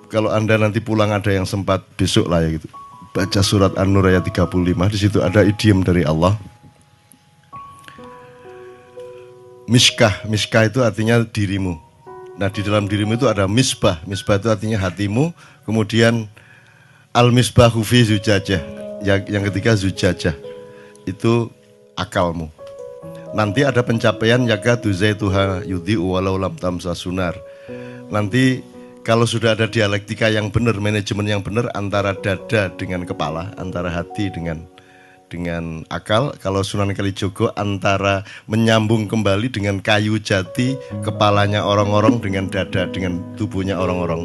kalau Anda nanti pulang ada yang sempat besok lah ya gitu, baca surat An-Nur ayat 35, di situ ada idiom dari Allah. Miskah, miskah itu artinya dirimu. Nah di dalam dirimu itu ada misbah, misbah itu artinya hatimu. Kemudian al-misbahu fi zujajah, yang ketiga zujajah, itu akalmu. Nanti ada pencapaian yakadu zaituha yudhi'u walau lam tamsa sunar. Nanti kalau sudah ada dialektika yang benar, manajemen yang benar antara dada dengan kepala, antara hati dengan akal. Kalau Sunan Kalijogo antara menyambung kembali dengan kayu jati, kepalanya orang-orang dengan dada, dengan tubuhnya orang-orang.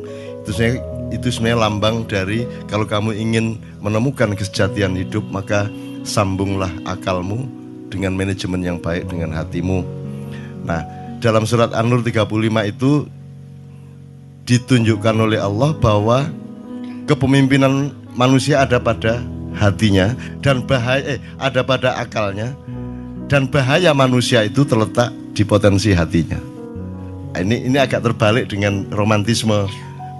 Itu sebenarnya lambang dari kalau kamu ingin menemukan kesejatian hidup, maka sambunglah akalmu dengan manajemen yang baik dengan hatimu. Nah, dalam surat An-Nur 35 itu ditunjukkan oleh Allah bahwa kepemimpinan manusia ada pada hatinya dan bahaya ada pada akalnya, dan bahaya manusia itu terletak di potensi hatinya. Ini agak terbalik dengan romantisme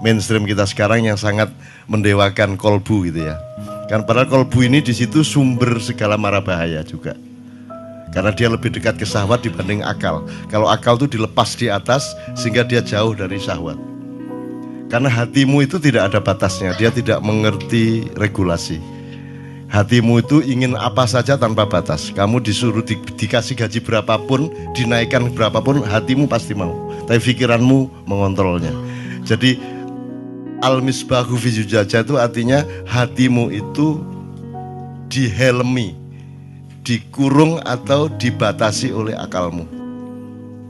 mainstream kita sekarang yang sangat mendewakan kolbu gitu ya. Kan padahal kolbu ini di situ sumber segala mara bahaya juga. Karena dia lebih dekat ke syahwat dibanding akal. Kalau akal itu dilepas di atas sehingga dia jauh dari syahwat. Karena hatimu itu tidak ada batasnya, dia tidak mengerti regulasi. Hatimu itu ingin apa saja tanpa batas. Kamu disuruh dikasih gaji berapapun, dinaikkan berapapun, hatimu pasti mau. Tapi pikiranmu mengontrolnya. Jadi al-misbahu fi zujajah itu artinya hatimu itu dihelmi, dikurung atau dibatasi oleh akalmu.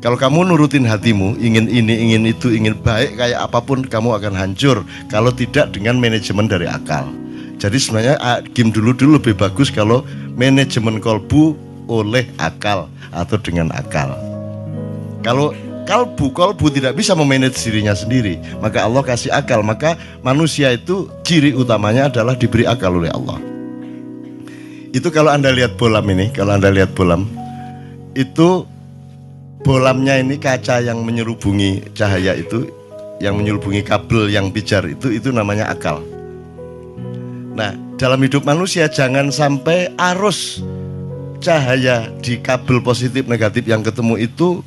Kalau kamu nurutin hatimu, ingin ini, ingin itu, ingin baik kayak apapun, kamu akan hancur kalau tidak dengan manajemen dari akal. Jadi sebenarnya game dulu lebih bagus kalau manajemen kolbu oleh akal atau dengan akal. Kalau kolbu tidak bisa memanage dirinya sendiri, maka Allah kasih akal. Maka manusia itu ciri utamanya adalah diberi akal oleh Allah. Itu kalau Anda lihat bolam ini, kalau Anda lihat bolam, itu bolamnya ini kaca yang menyelubungi cahaya itu, yang menyelubungi kabel yang pijar itu namanya akal. Nah, dalam hidup manusia jangan sampai arus cahaya di kabel positif negatif yang ketemu itu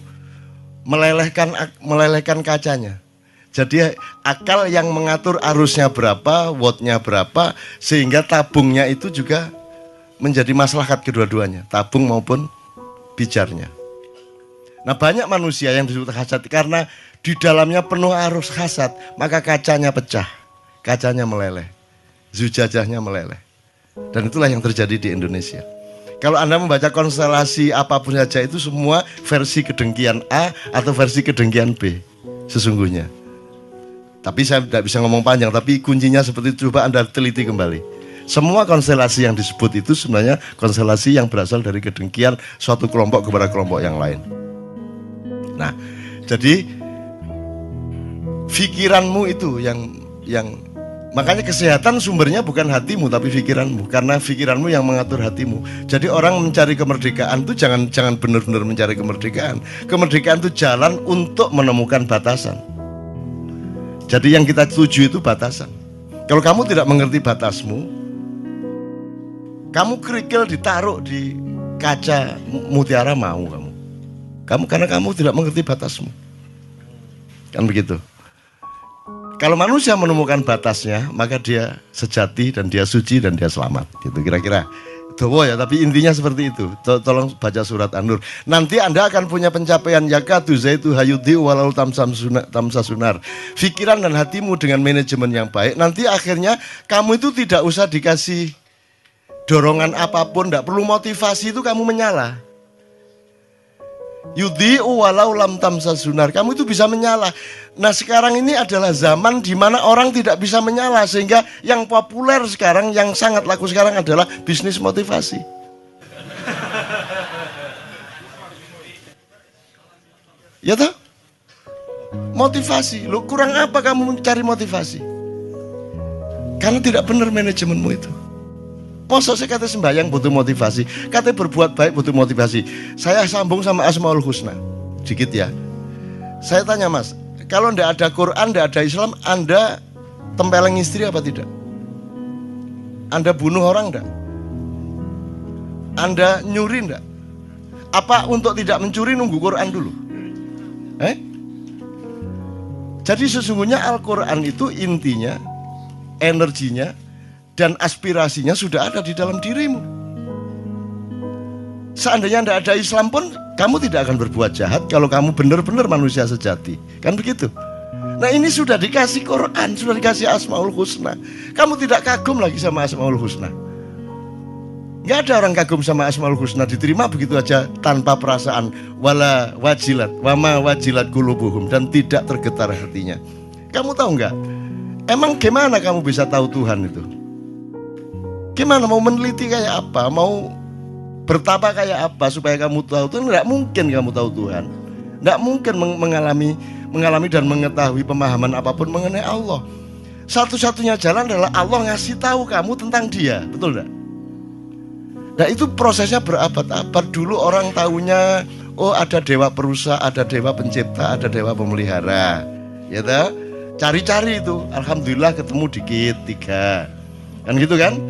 melelehkan kacanya. Jadi akal yang mengatur arusnya berapa, wattnya berapa, sehingga tabungnya itu juga menjadi maslahat kedua-duanya, tabung maupun pijarnya. Nah, banyak manusia yang disebut hasad karena di dalamnya penuh arus hasad, maka kacanya pecah, kacanya meleleh, zujajahnya meleleh. Dan itulah yang terjadi di Indonesia. Kalau Anda membaca konstelasi apapun saja itu semua versi kedengkian A atau versi kedengkian B sesungguhnya. Tapi saya tidak bisa ngomong panjang, tapi kuncinya seperti itu, coba Anda teliti kembali. Semua konstelasi yang disebut itu sebenarnya konstelasi yang berasal dari kedengkian suatu kelompok kepada kelompok yang lain. Nah, jadi pikiranmu itu yang makanya kesehatan sumbernya bukan hatimu tapi pikiranmu, karena pikiranmu yang mengatur hatimu. Jadi orang mencari kemerdekaan itu jangan benar-benar mencari kemerdekaan. Kemerdekaan itu jalan untuk menemukan batasan. Jadi yang kita tuju itu batasan. Kalau kamu tidak mengerti batasmu, kamu kerikil ditaruh di kaca mutiara mau kamu karena kamu tidak mengerti batasmu. Kan begitu. Kalau manusia menemukan batasnya, maka dia sejati dan dia suci dan dia selamat. Gitu kira-kira. Dowo ya, tapi intinya seperti itu. Tolong baca surat An-Nur. Nanti Anda akan punya pencapaian yakadu zaitu hayudi walau tamsa sunar. Pikiran dan hatimu dengan manajemen yang baik, nanti akhirnya kamu itu tidak usah dikasih dorongan apapun, tidak perlu motivasi, itu kamu menyala. Yudhi'u walau lam tamsa sunar. Kamu itu bisa menyala. Nah, sekarang ini adalah zaman di mana orang tidak bisa menyala, sehingga yang populer sekarang, yang sangat laku sekarang adalah bisnis motivasi. Ya toh? Motivasi. Lu kurang apa kamu mencari motivasi? Karena tidak benar manajemenmu itu. Masa saya kata sembahyang butuh motivasi, kata berbuat baik butuh motivasi. Saya sambung sama Asmaul Husna dikit ya. Saya tanya Mas, kalau tidak ada Quran, tidak ada Islam, Anda tempeleng istri apa tidak? Anda bunuh orang enggak? Anda nyuri enggak? Apa untuk tidak mencuri nunggu Quran dulu? Jadi sesungguhnya Al-Quran itu intinya, energinya, dan aspirasinya sudah ada di dalam dirimu. Seandainya tidak ada Islam pun, kamu tidak akan berbuat jahat kalau kamu benar-benar manusia sejati. Kan begitu? Nah ini sudah dikasih Quran, sudah dikasih Asmaul Husna. Kamu tidak kagum lagi sama Asmaul Husna. Nggak ada orang kagum sama Asmaul Husna, diterima begitu aja tanpa perasaan. Wala wajilat, wama wajilat qulubuhum, dan tidak tergetar hatinya. Kamu tahu nggak? Emang gimana kamu bisa tahu Tuhan itu? Gimana mau meneliti kayak apa? Mau bertapa kayak apa supaya kamu tahu Tuhan? Nggak mungkin kamu tahu Tuhan. Nggak mungkin mengalami dan mengetahui pemahaman apapun mengenai Allah. Satu-satunya jalan adalah Allah ngasih tahu kamu tentang Dia, betul nggak? Nah itu prosesnya berabad-abad. Dulu orang tahunya, oh ada dewa perusak, ada dewa pencipta, ada dewa pemelihara, ya toh? Cari-cari itu, alhamdulillah ketemu dikit 3, kan gitu kan?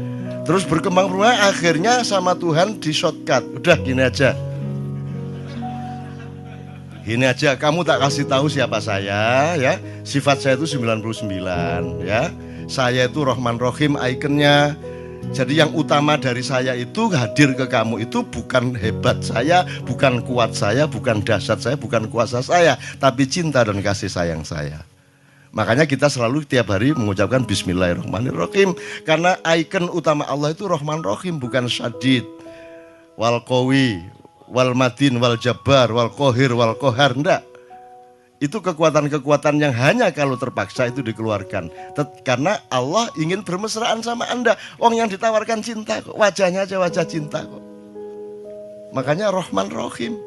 Terus berkembang akhirnya sama Tuhan di shortcut. Udah gini aja, kamu tak kasih tahu siapa saya, ya. Sifat saya itu 99, ya. Saya itu Rahman Rahim, ikonnya. Jadi yang utama dari saya itu hadir ke kamu itu bukan hebat saya, bukan kuat saya, bukan dahsyat saya, bukan kuasa saya, tapi cinta dan kasih sayang saya. Makanya kita selalu tiap hari mengucapkan Bismillahirrahmanirrahim, karena ikon utama Allah itu Rahman Rahim, bukan Syadid, Wal Qawi, Wal Matin, Wal Jabbar, Wal Qahir, Wal Qahar. Enggak. Itu kekuatan-kekuatan yang hanya kalau terpaksa itu dikeluarkan. Karena Allah ingin bermesraan sama Anda. Wong yang ditawarkan cinta kok, wajahnya aja wajah cinta kok. Makanya Rahman Rahim.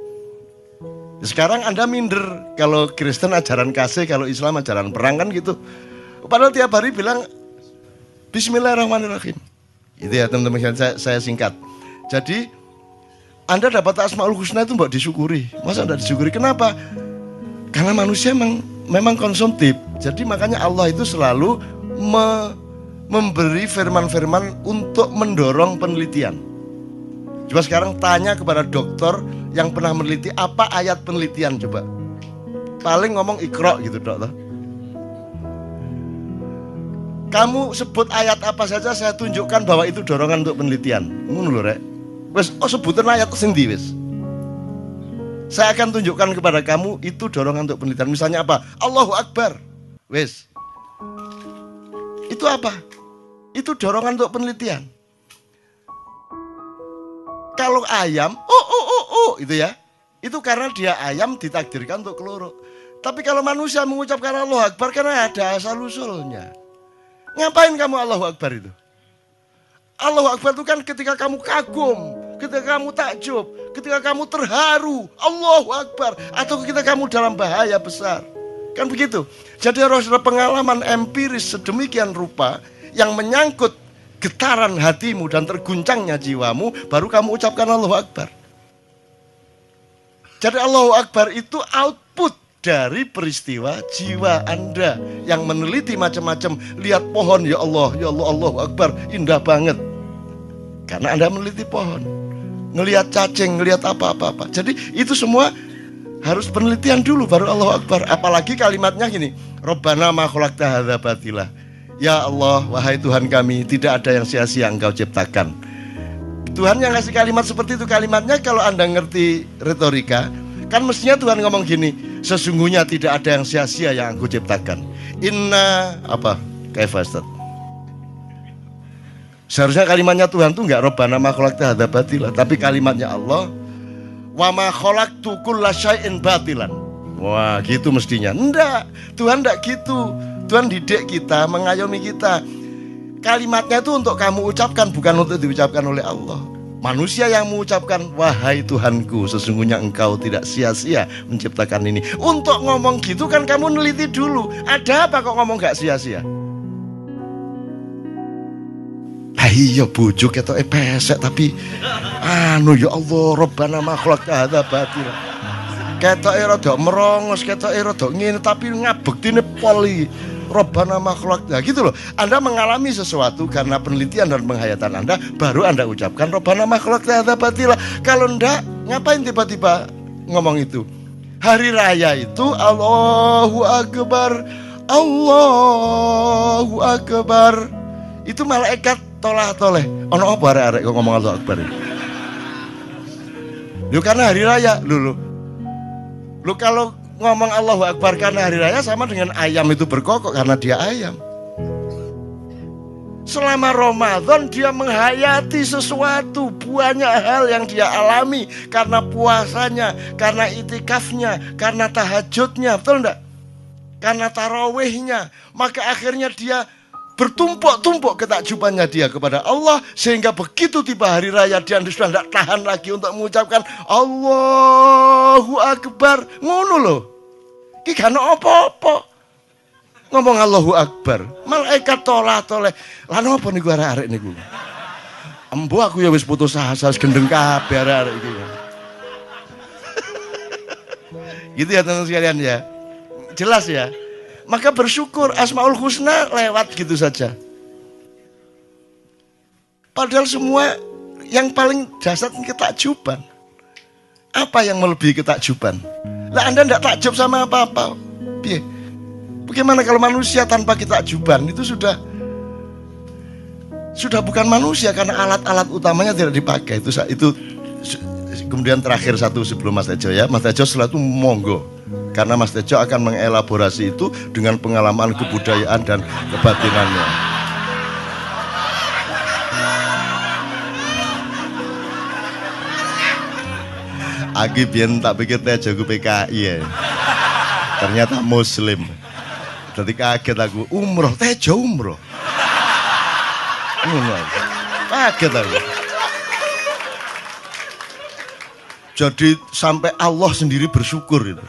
Sekarang Anda minder, kalau Kristen ajaran kasih, kalau Islam ajaran perang, kan gitu. Padahal tiap hari bilang Bismillahirrahmanirrahim. Itu ya teman-teman, saya singkat. Jadi Anda dapat Asmaul Husna itu mbak disyukuri. Masa tidak disyukuri? Kenapa? Karena manusia memang konsumtif. Jadi makanya Allah itu selalu memberi firman-firman untuk mendorong penelitian. Coba sekarang tanya kepada dokter yang pernah meneliti, apa ayat penelitian coba. Paling ngomong Iqra gitu dokter. Kamu sebut ayat apa saja, saya tunjukkan bahwa itu dorongan untuk penelitian. Ngono lho rek. Wes sebutin ayat sendiri wes. Saya akan tunjukkan kepada kamu itu dorongan untuk penelitian. Misalnya apa? Allahu Akbar. Wes. Itu apa? Itu dorongan untuk penelitian. Kalau ayam, itu ya. Itu karena dia ayam ditakdirkan untuk keluruk. Tapi kalau manusia mengucapkan Allahu Akbar karena ada asal-usulnya. Ngapain kamu Allahu Akbar itu? Allahu Akbar itu kan ketika kamu kagum, ketika kamu takjub, ketika kamu terharu, Allahu Akbar. Atau ketika kamu dalam bahaya besar. Kan begitu. Jadi harus ada pengalaman empiris sedemikian rupa yang menyangkut getaran hatimu dan terguncangnya jiwamu, baru kamu ucapkan Allahu Akbar. Jadi Allahu Akbar itu output dari peristiwa jiwa Anda yang meneliti macam-macam. Lihat pohon, ya Allah, Allahu Akbar, indah banget. Karena Anda meneliti pohon. Ngelihat cacing, ngelihat apa-apa. Jadi itu semua harus penelitian dulu baru Allahu Akbar. Apalagi kalimatnya gini, Rabbana ma khalaqta hadza batila. Ya Allah, wahai Tuhan kami, tidak ada yang sia-sia Engkau ciptakan. Tuhan yang ngasih kalimat seperti itu. Kalimatnya kalau Anda ngerti retorika, kan mestinya Tuhan ngomong gini, sesungguhnya tidak ada yang sia-sia yang Aku ciptakan. Inna apa? Kaifastat. Seharusnya kalimatnya Tuhan tuh enggak Rabbana ma khalaqta hadza batila, tapi kalimatnya Allah, wa ma khalaqtu kulla syai'in batilan. Wah, gitu mestinya. Enggak, Tuhan enggak gitu. Tuhan didik kita, mengayomi kita. Kalimatnya itu untuk kamu ucapkan, bukan untuk diucapkan oleh Allah. Manusia yang mengucapkan, wahai Tuhanku, sesungguhnya Engkau tidak sia-sia menciptakan ini. Untuk ngomong gitu kan kamu neliti dulu. Ada apa kok ngomong gak sia-sia? Iya bujuk ketok pesek tapi ya Allah, Rabbana ma khalaqta hadza batila. Ketoke rada merongos, ketoke rada ngene tapi ngabektine pol iki. Rabbana ma khalaqta, gitu loh. Anda mengalami sesuatu karena penelitian dan penghayatan Anda, baru Anda ucapkan Rabbana ma khalaqta hadza batila. Kalau enggak, ngapain tiba-tiba ngomong itu? Hari raya itu Allahu Akbar, Allahu Akbar. Itu malaikat tolah-toleh. Ono apa arek-arek kok ngomong Allahu Akbar? Lu karena hari raya, lu kalau ngomong Allahu Akbar karena hari raya sama dengan ayam itu berkokok karena dia ayam. Selama Ramadan dia menghayati sesuatu, banyak hal yang dia alami karena puasanya, karena itikafnya, karena tahajudnya, betul enggak? Karena tarawihnya, maka akhirnya dia bertumpuk-tumpuk ketakjubannya dia kepada Allah, sehingga begitu tiba hari raya dia sudah tidak tahan lagi untuk mengucapkan Allahu Akbar. Ngono loh. Ki gak ono apa-apa. Ngomong Allahu Akbar, malaikat tolah-toleh. Lah napa niku arek-arek niku? Embo aku ya wis putus asa, wis gendeng kabeh arek-arek iki. Gitu ya teman-teman sekalian ya. Jelas ya. Maka bersyukur, Asmaul Husna lewat gitu saja. Padahal semua yang paling dasar ketakjuban. Apa yang melebihi ketakjuban? Lah Anda tidak takjub sama apa-apa. Bagaimana kalau manusia tanpa ketakjuban? Itu sudah bukan manusia karena alat-alat utamanya tidak dipakai. Itu kemudian terakhir satu sebelum Mas Tejo ya. Mas Tejo setelah itu monggo. Karena Mas Tejo akan mengelaborasi itu dengan pengalaman kebudayaan dan kebatinannya. Agi biyen tak pikir Tejo ku PKI ya. Ternyata Muslim. Jadi kaget aku, umroh, Tejo umroh. Kaget aku. Jadi sampai Allah sendiri bersyukur itu.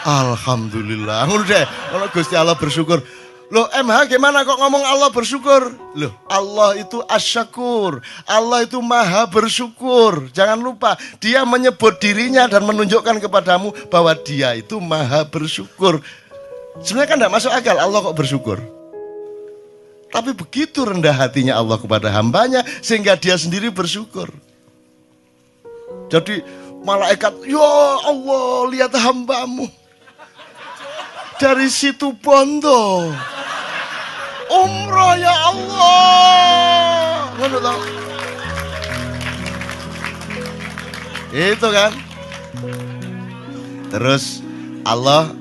Alhamdulillah. Ngono deh, kalau Gusti Allah bersyukur. Loh MH gimana kok ngomong Allah bersyukur? Loh Allah itu asyakur. Allah itu maha bersyukur. Jangan lupa dia menyebut dirinya dan menunjukkan kepadamu bahwa dia itu maha bersyukur. Sebenarnya kan tidak masuk akal Allah kok bersyukur. Tapi begitu rendah hatinya Allah kepada hambanya sehingga dia sendiri bersyukur. Jadi malaikat, ya Allah lihat hambamu dari situ Bondo umroh ya Allah. Ngono toh. Itu kan. Terus Allah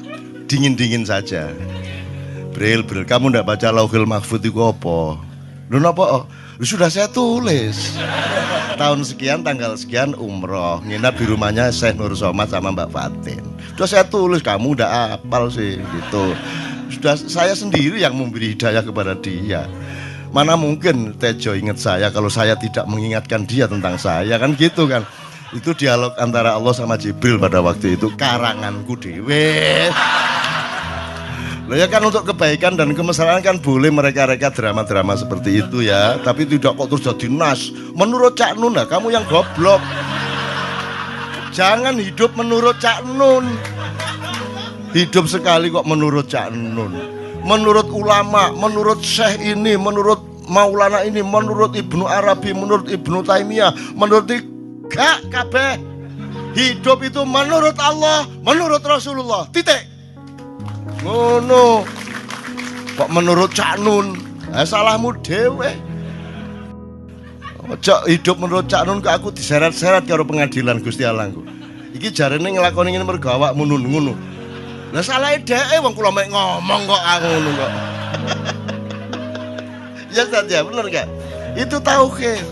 dingin-dingin saja. Bril, kamu ndak baca Lauhul Mahfuz itu apa? Lu napa? Sudah saya tulis. Tahun sekian, tanggal sekian umroh, nginap di rumahnya Syekh Nur Somad sama Mbak Fatin. Sudah saya tulis, kamu udah hafal sih gitu. Sudah saya sendiri yang memberi hidayah kepada dia. Mana mungkin Tejo ingat saya kalau saya tidak mengingatkan dia tentang saya, kan gitu kan. Itu dialog antara Allah sama Jibril pada waktu itu, karanganku dewe. Loh ya kan untuk kebaikan dan kemesraan kan boleh mereka-reka drama-drama seperti itu ya. Tapi tidak kok terus jadi nas. Menurut Cak Nun, nah, kamu yang goblok. Jangan hidup menurut Cak Nun. Hidup sekali kok menurut Cak Nun. Menurut ulama, menurut Syekh ini, menurut Maulana ini, menurut Ibnu Arabi, menurut Ibnu Taimiyah, menurut gak kabeh. Hidup itu menurut Allah, menurut Rasulullah. Titik. Ngono. Kok menurut Cak Nun? Salahmu dhewe. Ojo hidup menurut Cak Nun kok aku diseret-seret karo pengadilan Gusti Allah ku. Iki jarene nglakoni ngene mergo awakmu ngono. Lah salahe dheke wong kula mek ngomong kok aku ngono kok. Ya saja bener gak? Itu tauhid.